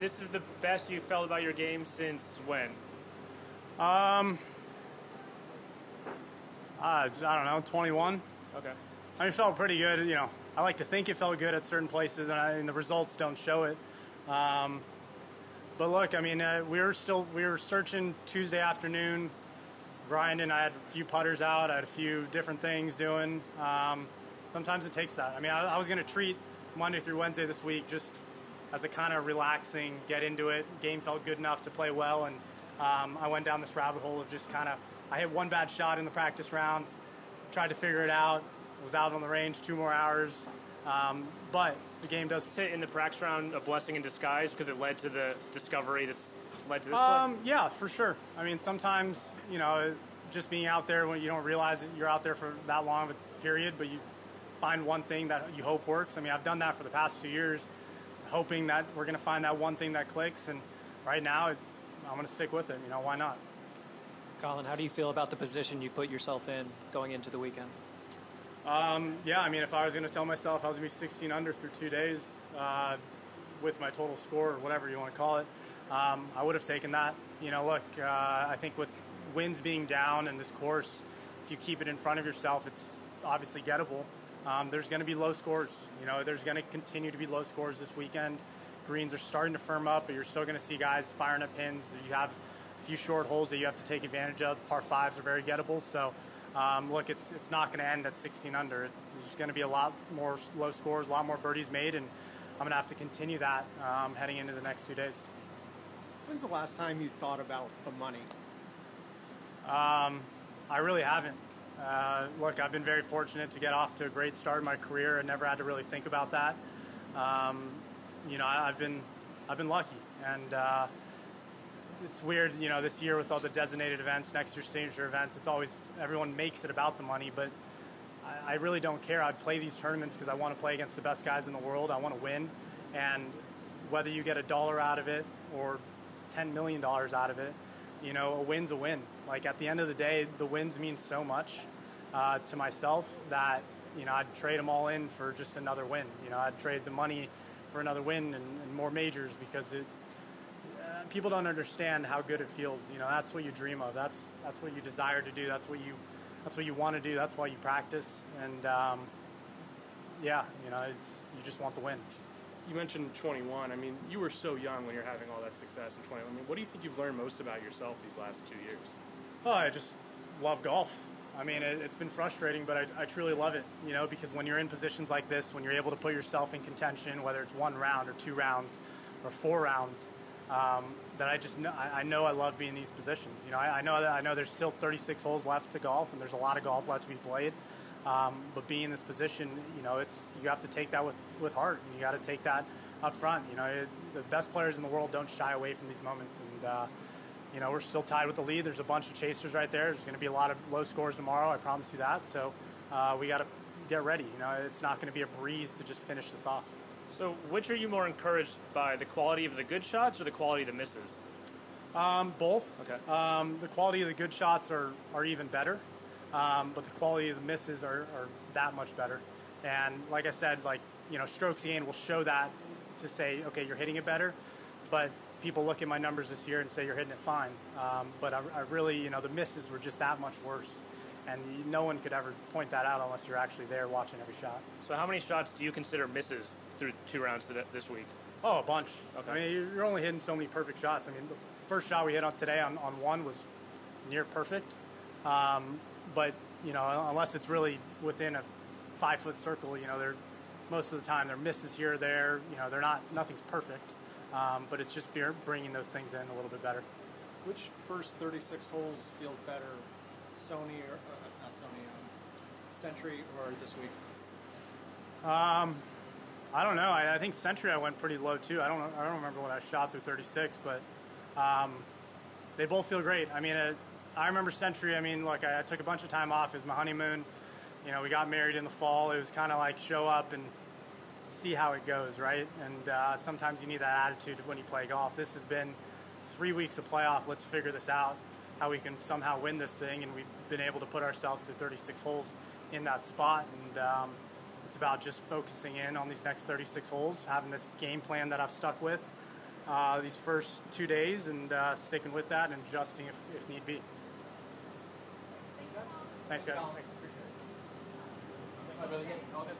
This is the best you felt about your game since when? I don't know, 21. Okay. I mean, it felt pretty good. I like to think it felt good at certain places, and the results don't show it. But look, I mean, we were searching Tuesday afternoon, grinding. I had a few putters out. I had a few different things doing. Sometimes it takes that. I mean, I was going to treat Monday through Wednesday this week just as a kind of relaxing, get into it. Game felt good enough to play well, and I went down this rabbit hole of just kind of, I hit one bad shot in the practice round, tried to figure it out, was out on the range 2 more hours, but the game does. Say in the practice round a blessing in disguise because it led to the discovery that's led to this play? Yeah, for sure. I mean, sometimes, just being out there when you don't realize that you're out there for that long of a period, but you find one thing that you hope works. I mean, I've done that for the past 2 years, hoping that we're going to find that one thing that clicks, and right now I'm going to stick with it. Why not? Collin, how do you feel about the position you've put yourself in going into the weekend? Yeah, I mean, if I was going to tell myself I was going to be 16 under through 2 days with my total score or whatever you want to call it, I would have taken that. Look, I think with winds being down and this course, if you keep it in front of yourself, it's obviously gettable. There's going to be low scores. There's going to continue to be low scores this weekend. Greens are starting to firm up, but you're still going to see guys firing at pins. You have a few short holes that you have to take advantage of. The par fives are very gettable. So, look, it's not going to end at 16 under. There's going to be a lot more low scores, a lot more birdies made, and I'm going to have to continue that heading into the next 2 days. When's the last time you thought about the money? I really haven't. Look, I've been very fortunate to get off to a great start in my career and never had to really think about that. I've been lucky, and it's weird. This year with all the designated events, next year's signature events, it's always everyone makes it about the money, but I really don't care. I play these tournaments because I want to play against the best guys in the world. I want to win, and whether you get $1 out of it or $10 million out of it, a win's a win. Like at the end of the day, the wins mean so much to myself that I'd trade them all in for just another win. I'd trade the money for another win and more majors because people don't understand how good it feels. That's what you dream of. That's what you desire to do. That's what you want to do. That's why you practice. And you just want the win. You mentioned 21. I mean, you were so young when you're having all that success in 21. I mean, what do you think you've learned most about yourself these last 2 years? Oh, I just love golf. I mean, it's been frustrating, but I truly love it, because when you're in positions like this, when you're able to put yourself in contention, whether it's 1 round or 2 rounds or 4 rounds, that I know I love being in these positions. I know there's still 36 holes left to golf, and there's a lot of golf left to be played. But being in this position, you have to take that with heart, and you got to take that up front. The best players in the world don't shy away from these moments, and we're still tied with the lead. There's a bunch of chasers right there. There's going to be a lot of low scores tomorrow. I promise you that. So we got to get ready. It's not going to be a breeze to just finish this off. So which are you more encouraged by, the quality of the good shots or the quality of the misses? Both. Okay. The quality of the good shots are even better, but the quality of the misses are that much better. And like I said, strokes gained will show that to say, okay, you're hitting it better, but people look at my numbers this year and say you're hitting it fine. But I really, the misses were just that much worse. And no one could ever point that out unless you're actually there watching every shot. So how many shots do you consider misses through 2 rounds this week? Oh, a bunch. Okay. I mean, you're only hitting so many perfect shots. I mean, the first shot we hit on today on 1 was near perfect. But, unless it's really within a 5-foot circle, most of the time they're misses here or there. Nothing's perfect. But it's just bringing those things in a little bit better. Which first 36 holes feels better, Century or this week? I don't know. I think Century I went pretty low too. I don't remember what I shot through 36, but they both feel great. I mean, I remember Century. I mean, look, I took a bunch of time off. It was my honeymoon. We got married in the fall. It was kind of like show up and see how it goes, right? And sometimes you need that attitude when you play golf. This has been 3 weeks of playoff. Let's figure this out, how we can somehow win this thing. And we've been able to put ourselves through 36 holes in that spot. And it's about just focusing in on these next 36 holes, having this game plan that I've stuck with, these first 2 days and sticking with that and adjusting if need be. Thanks, guys. All good.